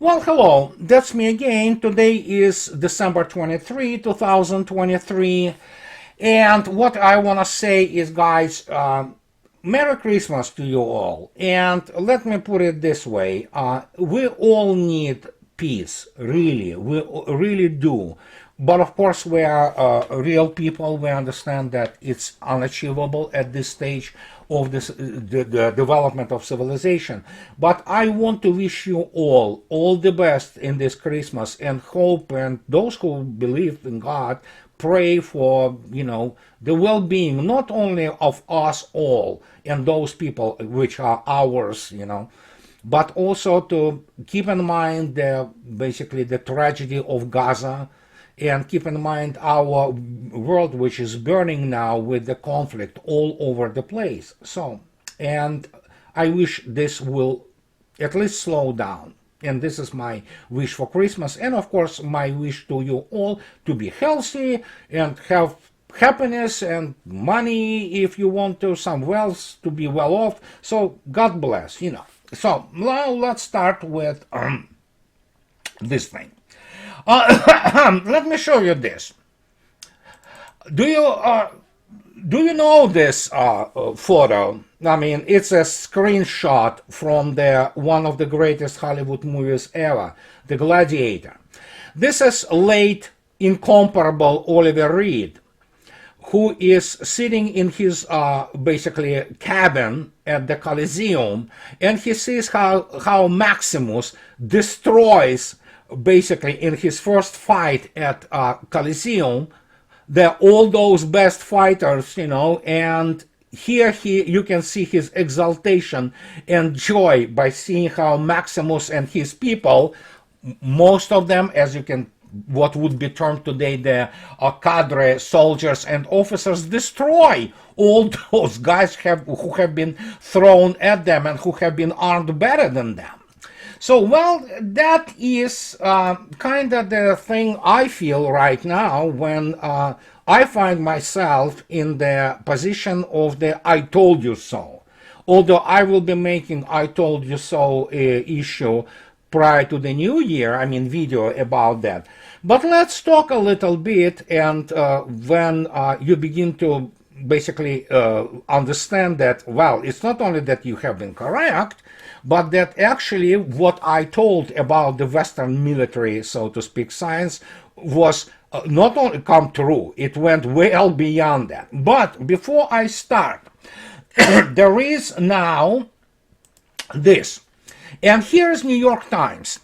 Well, hello, that's me again. Today is December 23, 2023. And what I want to say is, guys, Merry Christmas to you all. And let me put it this way, we all need peace, really. We really do. But of course, we are real people. We understand that it's unachievable at this stage of the development of civilization. But I want to wish you all the best in this Christmas, and hope, and those who believe in God, pray for, the well-being not only of us all and those people which are ours, but also to keep in mind basically the tragedy of Gaza, and keep in mind our world which is burning now with the conflict all over the place. So, and I wish this will at least slow down. And this is my wish for Christmas, and of course my wish to you all to be healthy and have happiness and money if you want to, some wealth, to be well off. So God bless. So now let's start with this thing. Let me show you this. Do you know this photo? I mean, it's a screenshot from one of the greatest Hollywood movies ever, The Gladiator. This is late, incomparable Oliver Reed, who is sitting in his basically cabin at the Coliseum, and he sees how Maximus destroys, basically in his first fight at Coliseum, all those best fighters, and here you can see his exaltation and joy by seeing how Maximus and his people, most of them, as you can, what would be termed today the cadre soldiers and officers, destroy all those guys who have been thrown at them and who have been armed better than them. So, well, that is kind of the thing I feel right now when I find myself in the position of the I told you so. Although I will be making I told you so issue prior to the new year, video about that. But let's talk a little bit, and when you begin to basically understand that, well, it's not only that you have been correct, but that actually what I told about the Western military, so to speak, science was not only come true, it went well beyond that. But before I start, there is now this. And here's New York Times.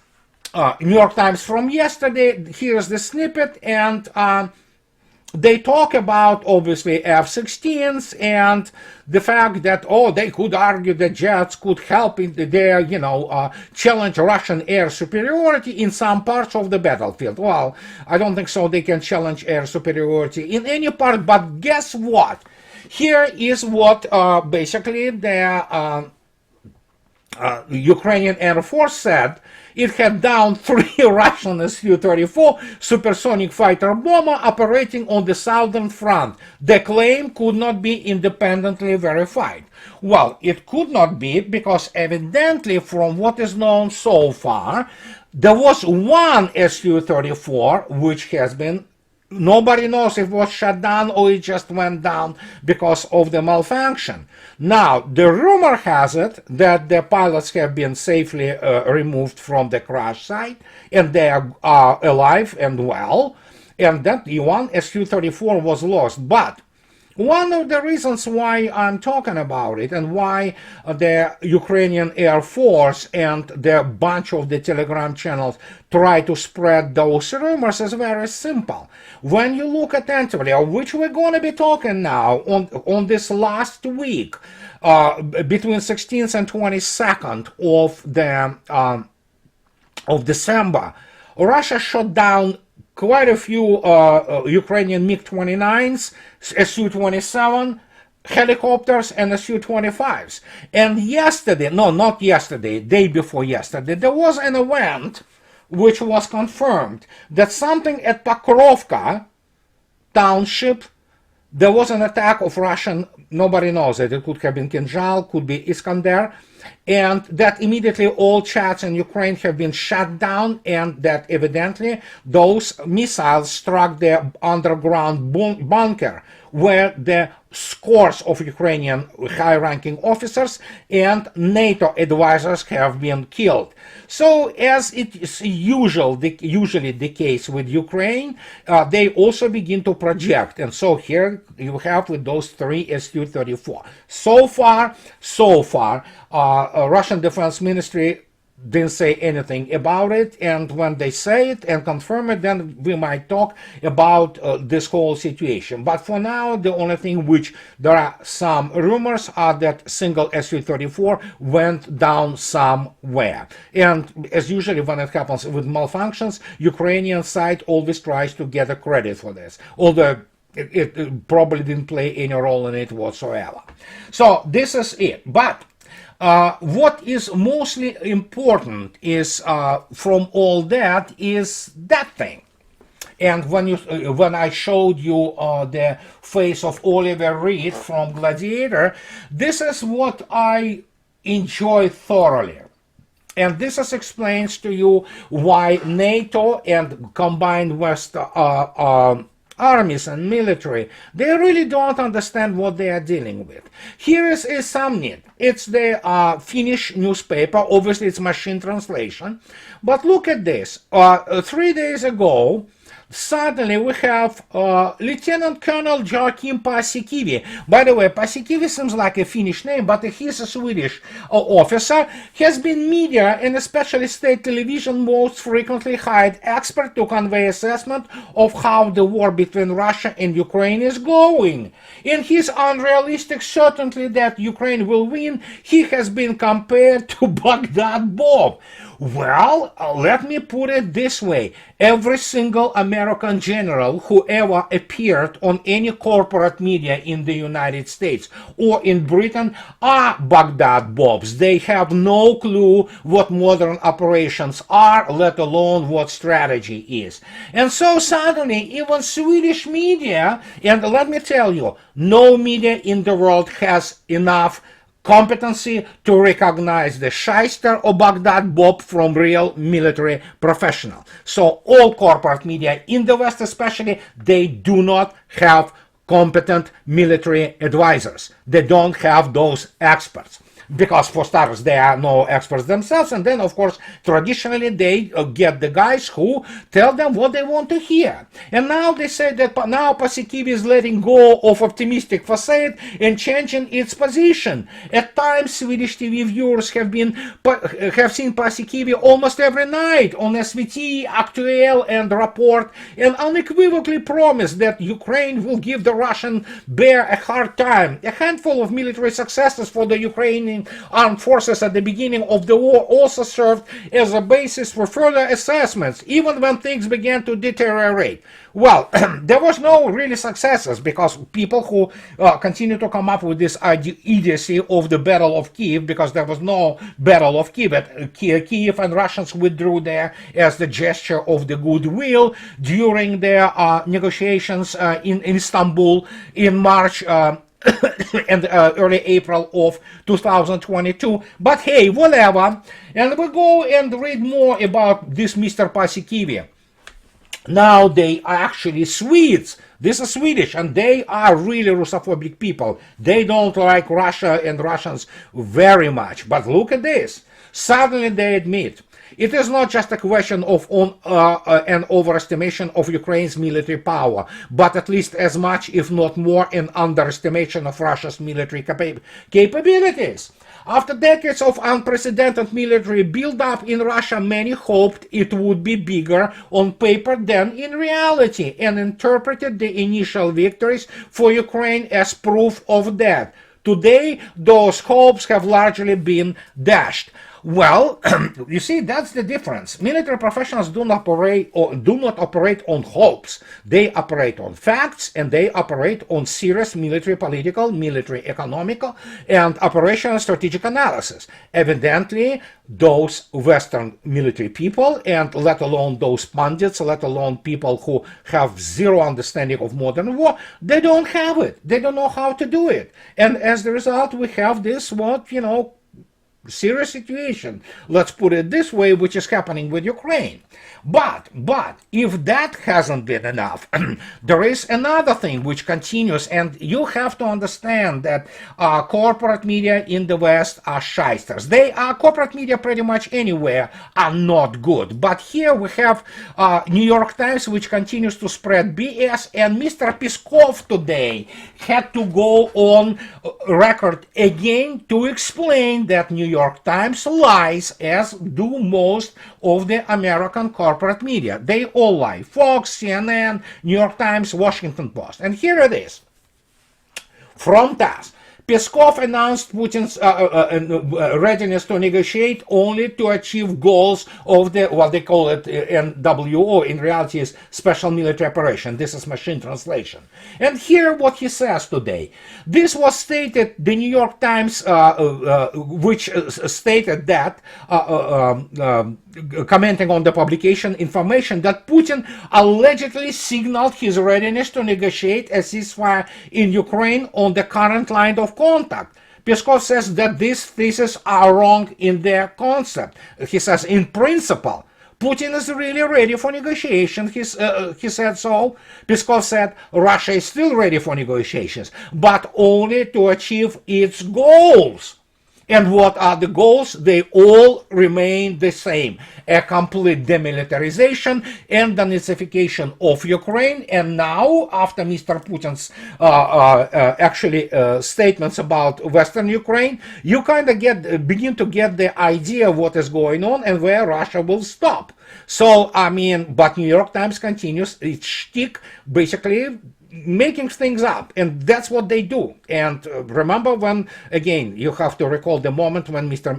New York Times from yesterday. Here's the snippet, and they talk about, obviously, F-16s and the fact that, they could argue that jets could help in their, challenge Russian air superiority in some parts of the battlefield. Well, I don't think so they can challenge air superiority in any part, but guess what? Here is what basically the Ukrainian Air Force said. It had downed 3 Russian Su-34 supersonic fighter bomber operating on the southern front. The claim could not be independently verified. Well, it could not be because evidently, from what is known so far, there was one Su-34 which has been, nobody knows if it was shut down or it just went down because of the malfunction. Now, the rumor has it that the pilots have been safely removed from the crash site, and they are alive and well, and that one Su-34 was lost. But one of the reasons why I'm talking about it, and why the Ukrainian Air Force and the bunch of the Telegram channels try to spread those rumors, is very simple. When you look attentively, which we're going to be talking now on this last week, between 16th and 22nd of December, Russia shot down quite a few Ukrainian MiG-29s, Su-27 helicopters, and Su-25s. And yesterday, no, not yesterday, day before yesterday, there was an event which was confirmed that something at Pokrovka township There was an attack of Russian, nobody knows it. It could have been Kinjal, could be Iskander, and that immediately all chats in Ukraine have been shut down, and that evidently those missiles struck the underground bunker where the scores of Ukrainian high-ranking officers and NATO advisors have been killed. So, as it is usually the case with Ukraine, they also begin to project. And so here you have with those three Su-34. So far, Russian Defense Ministry didn't say anything about it, and when they say it and confirm it, then we might talk about this whole situation. But for now, the only thing which there are some rumors are that single Su-34 went down somewhere. And as usually when it happens with malfunctions, Ukrainian side always tries to get a credit for this, although it probably didn't play any role in it whatsoever. So this is it. But what is mostly important is from all that is that thing. And when I showed you the face of Oliver Reed from Gladiator, this is what I enjoy thoroughly. And this explains to you why NATO and combined West armies and military, they really don't understand what they are dealing with. Here is a summit. It's the Finnish newspaper. Obviously, it's machine translation. But look at this. 3 days ago, suddenly we have Lieutenant Colonel Joachim Paasikivi. By the way, Paasikivi seems like a Finnish name, but he's a Swedish officer. Has been media and especially state television most frequently hired expert to convey assessment of how the war between Russia and Ukraine is going. In his unrealistic certainty that Ukraine will win, he has been compared to Baghdad Bob. Well, let me put it this way. Every single American general who ever appeared on any corporate media in the United States or in Britain are Baghdad Bobs. They have no clue what modern operations are, let alone what strategy is. And so suddenly, even Swedish media, and let me tell you, no media in the world has enough competency to recognize the shyster or Baghdad Bob from real military professional. So all corporate media in the West especially, they do not have competent military advisors. They don't have those experts. Because for starters, they are no experts themselves, and then of course traditionally they get the guys who tell them what they want to hear. And now they say that now Paasikivi is letting go of optimistic facade and changing its position. At times, Swedish TV viewers have seen Paasikivi almost every night on SVT, Aktuell, and Rapport, and unequivocally promised that Ukraine will give the Russian bear a hard time. A handful of military successes for the Ukrainian armed forces at the beginning of the war also served as a basis for further assessments, even when things began to deteriorate. Well, there was no really successes because people who continue to come up with this idiocy of the Battle of Kiev, because there was no Battle of Kiev, but Kiev and Russians withdrew there as the gesture of the goodwill during their negotiations in Istanbul in March and early April of 2022. But hey, whatever. And we'll go and read more about this Mr. Paasikivi. Now they are actually Swedes. This is Swedish, and they are really Russophobic people. They don't like Russia and Russians very much. But look at this. Suddenly they admit it is not just a question of an overestimation of Ukraine's military power, but at least as much, if not more, an underestimation of Russia's military capabilities. After decades of unprecedented military build-up in Russia, many hoped it would be bigger on paper than in reality, and interpreted the initial victories for Ukraine as proof of that. Today, those hopes have largely been dashed. Well, you see, that's the difference. Military professionals do not operate on hopes. They operate on facts, and they operate on serious military political, military economical, and operational strategic analysis. Evidently, those Western military people, and let alone those pundits, let alone people who have zero understanding of modern war, they don't have it. They don't know how to do it. And as a result, we have this, serious situation, let's put it this way, which is happening with Ukraine. But if that hasn't been enough, there is another thing which continues, and you have to understand that corporate media in the West are shysters. They are corporate media pretty much anywhere are not good. But here we have New York Times, which continues to spread BS, and Mr. Peskov today had to go on record again to explain that New York Times lies, as do most of the American corporate media. They all lie. Fox, CNN, New York Times, Washington Post. And here it is. From TASS. Peskov announced Putin's readiness to negotiate only to achieve goals of the, what they call it, NWO, in reality is Special Military Operation. This is machine translation. And here what he says today. This was stated, the New York Times, which stated that, commenting on the publication information, that Putin allegedly signaled his readiness to negotiate a ceasefire in Ukraine on the current line of contact. Peskov says that these theses are wrong in their concept. He says, in principle, Putin is really ready for negotiations. He said so. Peskov said Russia is still ready for negotiations, but only to achieve its goals. And what are the goals? They all remain the same. A complete demilitarization and denazification of Ukraine. And now, after Mr. Putin's statements about Western Ukraine, you kind of begin to get the idea of what is going on and where Russia will stop. So, but New York Times continues its shtick, basically making things up, and that's what they do. And remember when, again, you have to recall the moment when Mr.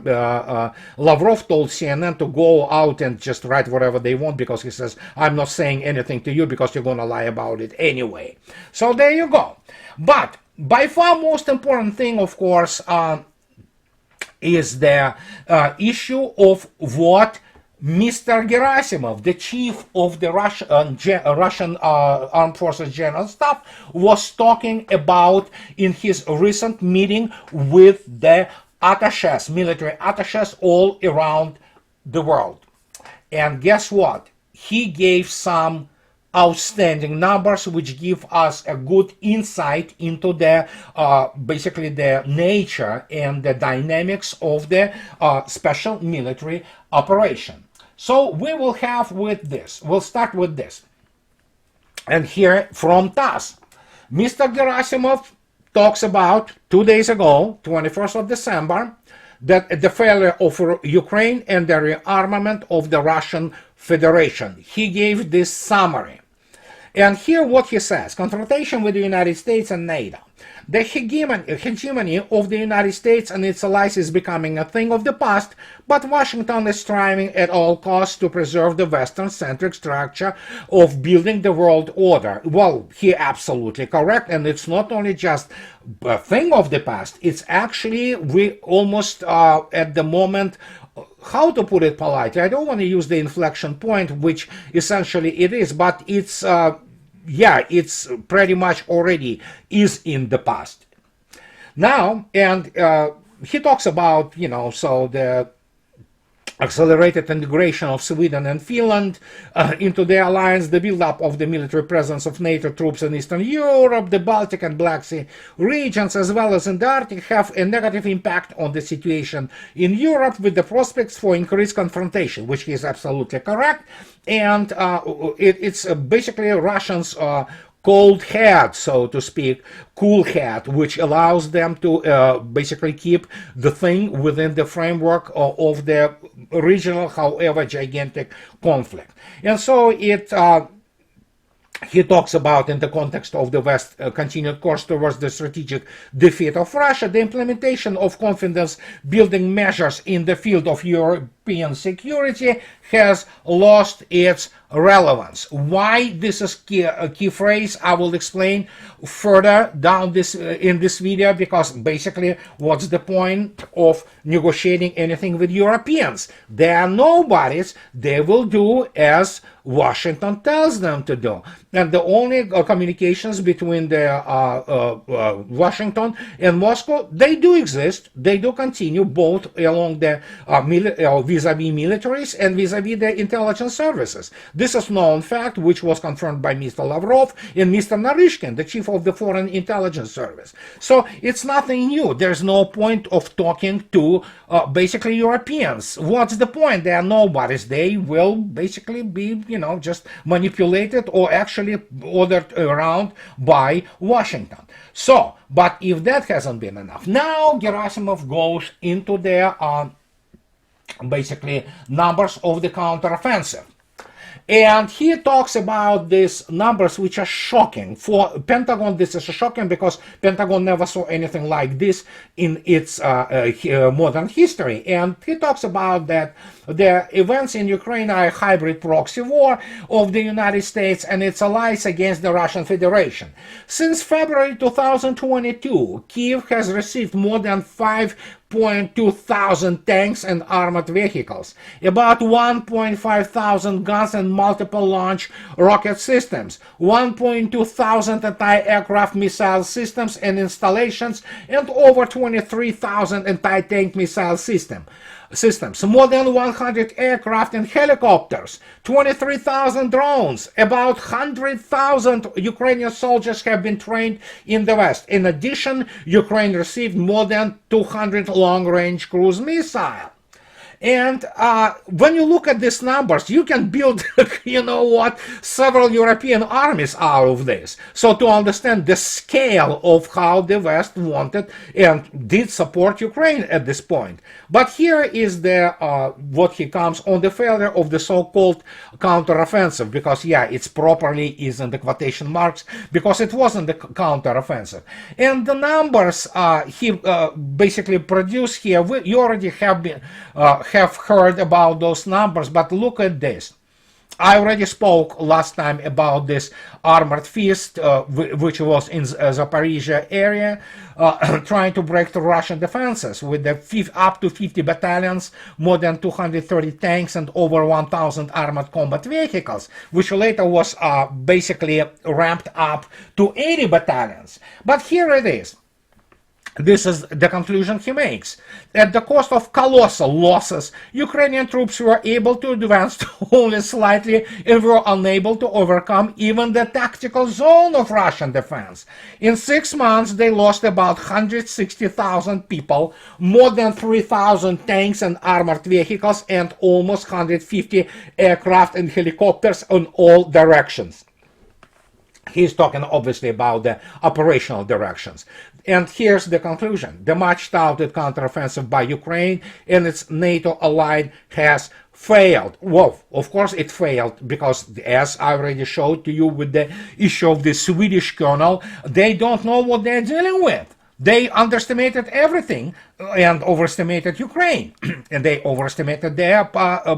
Lavrov told CNN to go out and just write whatever they want, because he says, I'm not saying anything to you because you're going to lie about it anyway. So there you go. But by far most important thing, of course, is the issue of what Mr. Gasimov, the chief of the Russian Armed Forces General Staff, was talking about in his recent meeting with the attachés, military attachés all around the world. And guess what? He gave some outstanding numbers which give us a good insight into the basically the nature and the dynamics of the special military operation. So we will have with this, we'll start with this. And here from TASS, Mr. Gasimov talks about 2 days ago, 21st of December, that the failure of Ukraine and the rearmament of the Russian Federation. He gave this summary. And here what he says, confrontation with the United States and NATO. The hegemony of the United States and its allies is becoming a thing of the past, but Washington is striving at all costs to preserve the Western-centric structure of building the world order. Well, he absolutely correct, and it's not only just a thing of the past, it's actually, we almost at the moment, how to put it politely, I don't want to use the inflection point, which essentially it is, but it's it's pretty much already is in the past. Now, and he talks about, so the accelerated integration of Sweden and Finland into the alliance, the build-up of the military presence of NATO troops in Eastern Europe, the Baltic and Black Sea regions, as well as in the Arctic, have a negative impact on the situation in Europe, with the prospects for increased confrontation, which is absolutely correct. And it's basically Russians' cold hat, so to speak, cool hat, which allows them to basically keep the thing within the framework of the regional, however gigantic, conflict. And so it he talks about, in the context of the West continued course towards the strategic defeat of Russia, the implementation of confidence building measures in the field of European security has lost its relevance. Why this is a key phrase, I will explain further down this in this video, because basically what's the point of negotiating anything with Europeans? They are nobodies. They will do as Washington tells them to do. And the only communications between the Washington and Moscow, they do exist. They do continue both along the vis-a-vis militaries and vis-a-vis the intelligence services. This is known fact, which was confirmed by Mr. Lavrov and Mr. Narishkin, the chief of the Foreign Intelligence Service. So it's nothing new. There's no point of talking to basically Europeans. What's the point? They are nobodies. They will basically be, just manipulated or actually ordered around by Washington. So, but if that hasn't been enough, now Gerasimov goes into their basically numbers of the counteroffensive. And he talks about these numbers, which are shocking. For Pentagon, this is shocking because Pentagon never saw anything like this in its modern history. And he talks about that the events in Ukraine are a hybrid proxy war of the United States and its allies against the Russian Federation. Since February 2022, Kyiv has received more than 5.2 thousand tanks and armored vehicles, about 1.5 thousand guns and multiple launch rocket systems, 1.2 thousand anti-aircraft missile systems and installations, and over 23,000 anti-tank missile systems, more than 100 aircraft and helicopters, 23,000 drones, about 100,000 Ukrainian soldiers have been trained in the West. In addition, Ukraine received more than 200 long-range cruise missiles. And when you look at these numbers, you can build, several European armies out of this. So to understand the scale of how the West wanted and did support Ukraine at this point. But here is the what he comes on the failure of the so-called counteroffensive, because it's properly is in the quotation marks, because it wasn't the counteroffensive. And the numbers he basically produced here, you already have heard about those numbers, but look at this. I already spoke last time about this armored fist, which was in Zaporizhia area, trying to break the Russian defenses with the up to 50 battalions, more than 230 tanks, and over 1,000 armored combat vehicles, which later was basically ramped up to 80 battalions. But here it is. This is the conclusion he makes. At the cost of colossal losses, Ukrainian troops were able to advance only slightly and were unable to overcome even the tactical zone of Russian defense. In 6 months, they lost about 160,000 people, more than 3,000 tanks and armored vehicles, and almost 150 aircraft and helicopters in all directions. He's talking obviously about the operational directions. And here's the conclusion. The much touted counteroffensive by Ukraine and its NATO ally has failed. Well, of course it failed because, as I already showed to you with the issue of the Swedish colonel, they don't know what they're dealing with. They underestimated everything and overestimated Ukraine. And they overestimated their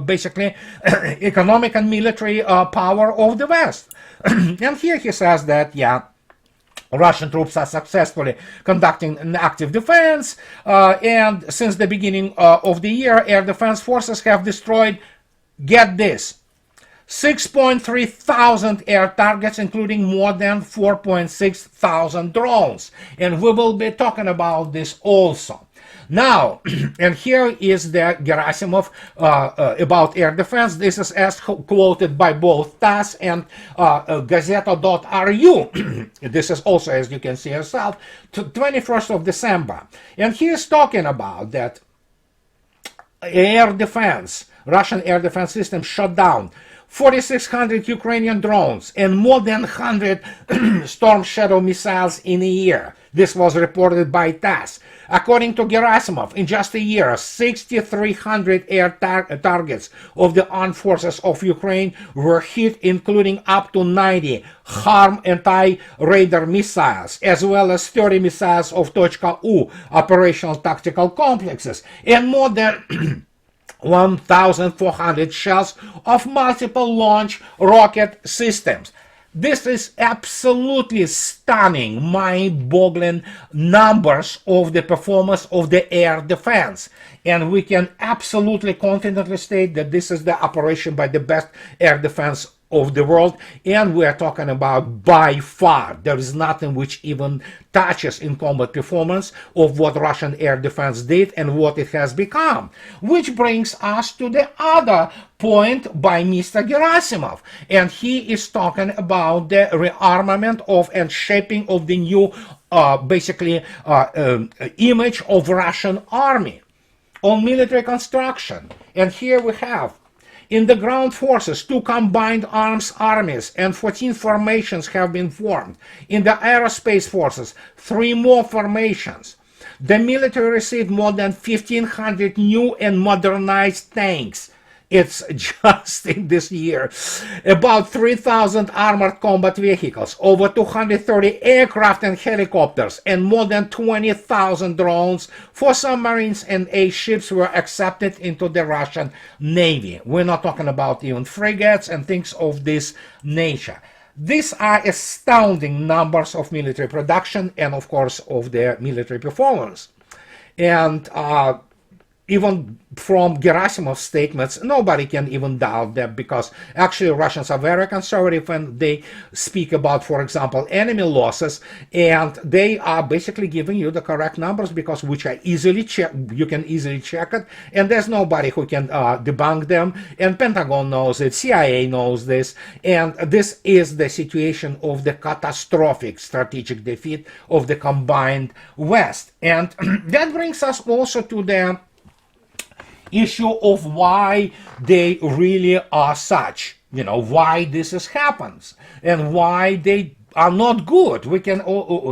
basically economic and military power of the West. And here he says that, Russian troops are successfully conducting an active defense, and since the beginning of the year, air defense forces have destroyed, get this, 6.3 thousand air targets, including more than 4.6 thousand drones. And we will be talking about this also. Now, and here is the Gerasimov about air defense. This is as quoted by both TASS and Gazeta.ru. This is also, as you can see yourself, 21st of December. And he is talking about that air defense, Russian air defense system shut down 4,600 Ukrainian drones and more than 100 Storm Shadow missiles in a year. This was reported by TASS. According to Gasimov, in just a year, 6,300 air targets of the armed forces of Ukraine were hit, including up to 90 HARM anti-radar missiles, as well as 30 missiles of Tochka-U operational tactical complexes, and more than 1,400 shells of multiple launch rocket systems. This is absolutely stunning, mind-boggling numbers of the performance of the air defense. And we can absolutely confidently state that this is the operation by the best air defense of the world, and we're talking about by far. There is nothing which even touches in combat performance of what Russian air defense did and what it has become. Which brings us to the other point by Mr. Gasimov, and he is talking about the rearmament of and shaping of the new image of Russian army on military construction. And here we have, in the ground forces, 2 combined arms armies and 14 formations have been formed. In the aerospace forces, 3 more formations. The military received more than 1,500 new and modernized tanks. It's just in this year. About 3,000 armored combat vehicles, over 230 aircraft and helicopters, and more than 20,000 drones for submarines and airships were accepted into the Russian Navy. We're not talking about even frigates and things of this nature. These are astounding numbers of military production and, of course, of their military performance. And even from Gerasimov's statements, nobody can even doubt that, because actually Russians are very conservative when they speak about, for example, enemy losses, and they are basically giving you the correct numbers, because which are easily check. You can easily check it, and there's nobody who can debunk them. And Pentagon knows it, CIA knows this, and this is the situation of the catastrophic strategic defeat of the combined West. And that brings us also to the issue of why they really are such, why this happens and why they are not good. We can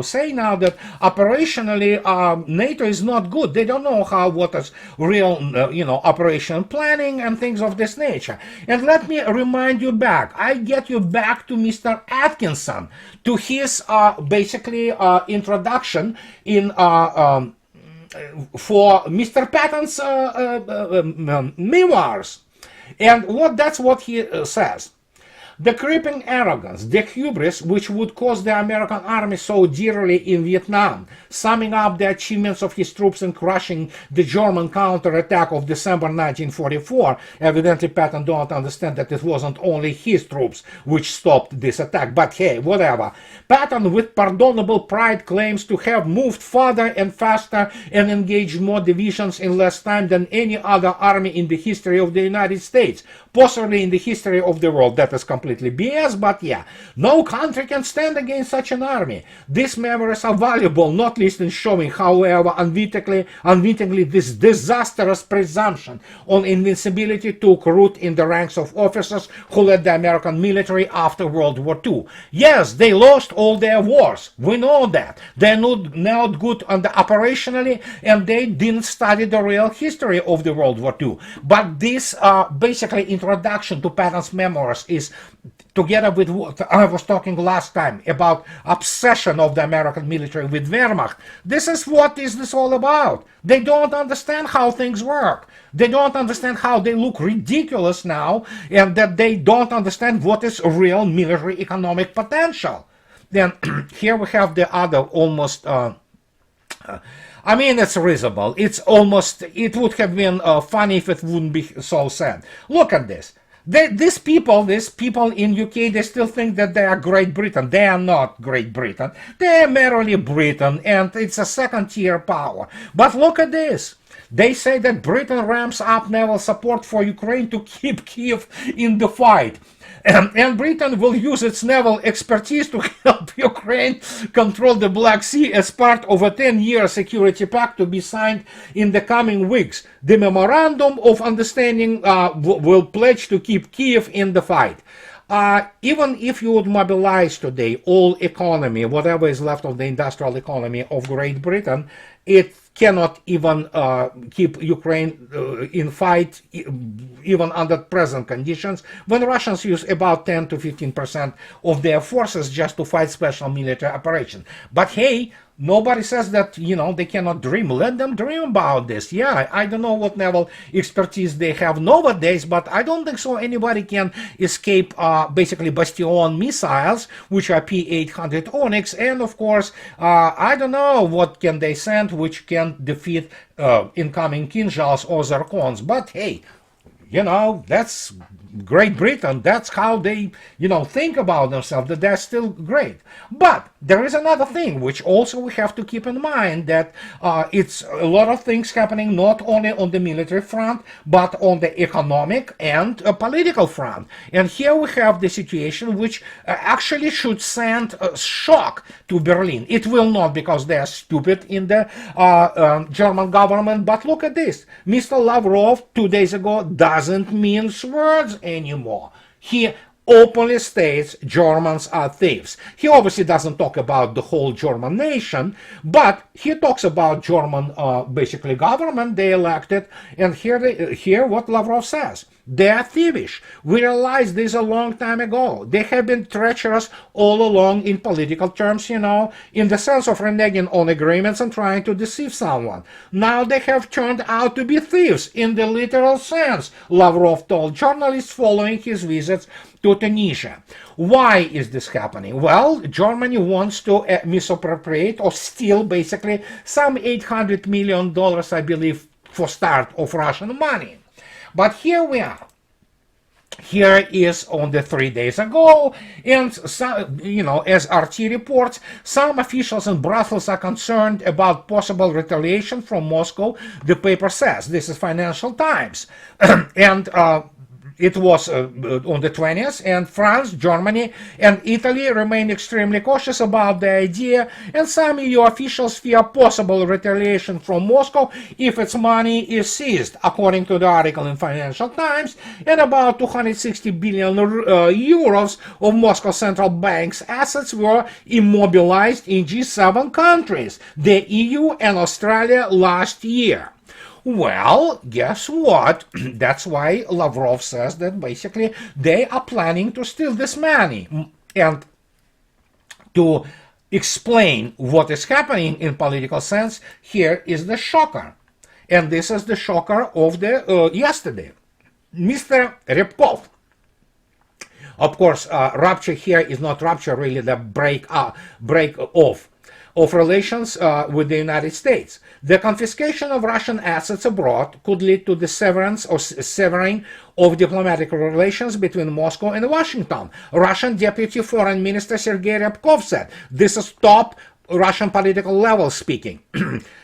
say now that operationally NATO is not good. They don't know what is real, operation planning and things of this nature. And let me remind you back. I get you back to Mr. Atkinson, to his introduction in for Mr. Patton's memoirs. And that's what he says. The creeping arrogance, the hubris which would cost the American army so dearly in Vietnam, summing up the achievements of his troops in crushing the German counterattack of December 1944. Evidently, Patton don't understand that it wasn't only his troops which stopped this attack, but hey, whatever. Patton, with pardonable pride, claims to have moved farther and faster and engaged more divisions in less time than any other army in the history of the United States, possibly in the history of the world. That is completely BS, but yeah, no country can stand against such an army. These memories are valuable, not least in showing, however, unwittingly this disastrous presumption on invincibility took root in the ranks of officers who led the American military after World War II. Yes, they lost all their wars. We know that. They're not good operationally, and they didn't study the real history of the World War II. But this basically introduction to Patton's memoirs is, together with what I was talking last time about obsession of the American military with Wehrmacht. This is what is this all about. They don't understand how things work. They don't understand how they look ridiculous now, and that they don't understand what is real military economic potential. Then here we have the other almost it's risible. It would have been funny if it wouldn't be so sad. Look at this. These people in UK, they still think that they are Great Britain. They are not Great Britain. They are merely Britain, and it's a second-tier power. But look at this. They say that Britain ramps up naval support for Ukraine to keep Kyiv in the fight. And Britain will use its naval expertise to help Ukraine control the Black Sea as part of a 10-year security pact to be signed in the coming weeks. The Memorandum of Understanding will pledge to keep Kyiv in the fight. Even if you would mobilize today all economy, whatever is left of the industrial economy of Great Britain, it cannot even keep Ukraine in fight, even under present conditions, when Russians use about 10 to 15% of their forces just to fight special military operation. But hey, nobody says that, they cannot dream. Let them dream about this. Yeah, I don't know what naval expertise they have nowadays, but I don't think so anybody can escape basically Bastion missiles, which are P-800 Onyx, and of course, I don't know what can they send, which can defeat incoming Kinzhals or Zircons. But hey, that's Great Britain. That's how they, think about themselves, that they're still great. But there is another thing which also we have to keep in mind, that it's a lot of things happening not only on the military front, but on the economic and political front. And here we have the situation which actually should send a shock to Berlin. It will not, because they are stupid in the German government. But look at this. Mr. Lavrov 2 days ago doesn't mince words anymore. He openly states Germans are thieves. He obviously doesn't talk about the whole German nation, but he talks about German basically government they elected, and here what Lavrov says. They are thievish. We realized this a long time ago. They have been treacherous all along in political terms, in the sense of reneging on agreements and trying to deceive someone. Now they have turned out to be thieves in the literal sense, Lavrov told journalists following his visits to Tunisia. Why is this happening? Well, Germany wants to misappropriate or steal basically some $800 million, I believe, for start of Russian money. But here we are. Here is on the 3 days ago, and as RT reports, some officials in Brussels are concerned about possible retaliation from Moscow. The paper says this is Financial Times, and it was on the 20th, and France, Germany, and Italy remain extremely cautious about the idea, and some EU officials fear possible retaliation from Moscow if its money is seized, according to the article in Financial Times, and about 260 billion euros of Moscow Central Bank's assets were immobilized in G7 countries, the EU and Australia last year. Well, guess what? That's why Lavrov says that basically they are planning to steal this money. And to explain what is happening in political sense, here is the shocker. And this is the shocker of the yesterday. Mr. Ryabkov. Of course, rupture here is not rupture, really the break off of relations with the United States. The confiscation of Russian assets abroad could lead to the severance or severing of diplomatic relations between Moscow and Washington. Russian Deputy Foreign Minister Sergei Ryabkov said. This is top Russian political level speaking.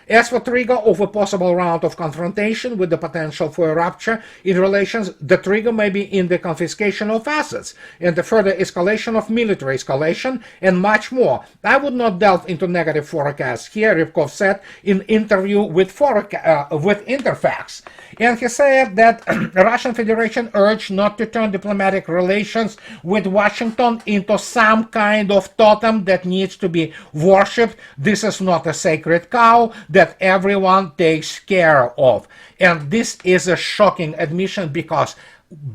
As for trigger of a possible round of confrontation with the potential for a rupture in relations, the trigger may be in the confiscation of assets and the further escalation of military escalation and much more. I would not delve into negative forecasts here, Ryabkov said in interview with Interfax. And he said that Russian Federation urged not to turn diplomatic relations with Washington into some kind of totem that needs to be worshipped. This is not a sacred cow that everyone takes care of. And this is a shocking admission, because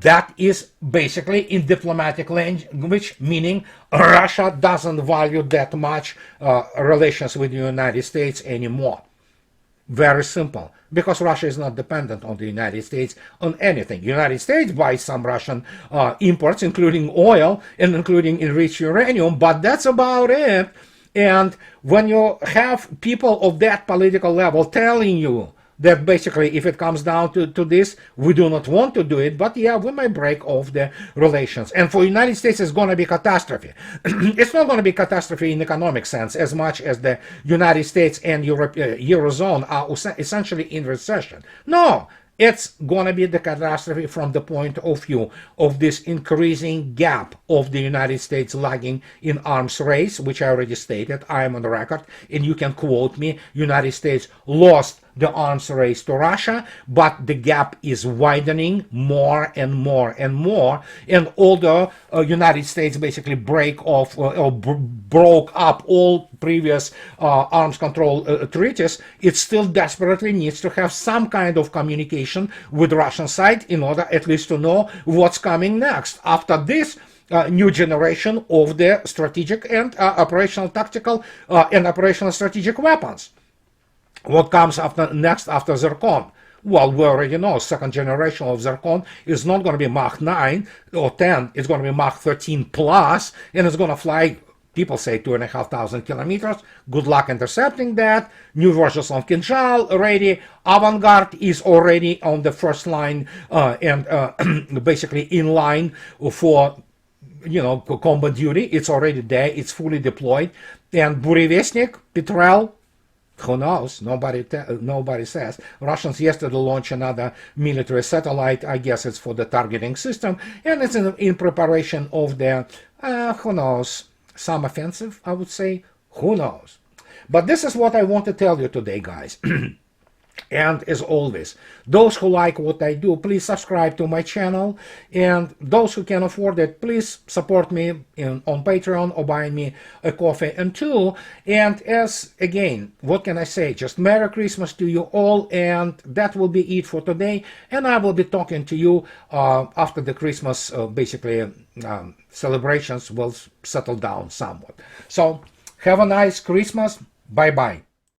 that is basically in diplomatic language, meaning Russia doesn't value that much relations with the United States anymore. Very simple. Because Russia is not dependent on the United States on anything. The United States buys some Russian imports, including oil and including enriched uranium, but that's about it. And when you have people of that political level telling you that basically if it comes down to this, we do not want to do it, but yeah, we might break off the relations. And for the United States, it's going to be catastrophe. It's not going to be catastrophe in economic sense as much as the United States and Eurozone are essentially in recession. No. It's going to be the catastrophe from the point of view of this increasing gap of the United States lagging in arms race, which I already stated. I am on the record, and you can quote me. United States lost the arms race to Russia, but the gap is widening more and more and more. And although United States basically break off or broke up all previous arms control treaties, it still desperately needs to have some kind of communication with the Russian side in order at least to know what's coming next after this new generation of the strategic and operational tactical and operational strategic weapons. What comes next after Zircon? Well, we already know second generation of Zircon is not going to be Mach 9 or 10. It's going to be Mach 13 plus, and it's going to fly, people say, 2,500 kilometers. Good luck intercepting that. New versions of Kinjal already. Avangard is already on the first line and basically in line for combat duty. It's already there. It's fully deployed. And Burevestnik, Petrel, who knows? Nobody says. Russians yesterday launched another military satellite. I guess it's for the targeting system, and it's in preparation of the who knows, some offensive, I would say. Who knows? But this is what I want to tell you today, guys. And as always, those who like what I do, please subscribe to my channel. And those who can afford it, please support me on Patreon or buy me a coffee and two. And as again, what can I say? Just Merry Christmas to you all. And that will be it for today. And I will be talking to you after the Christmas, celebrations will settle down somewhat. So have a nice Christmas. Bye-bye.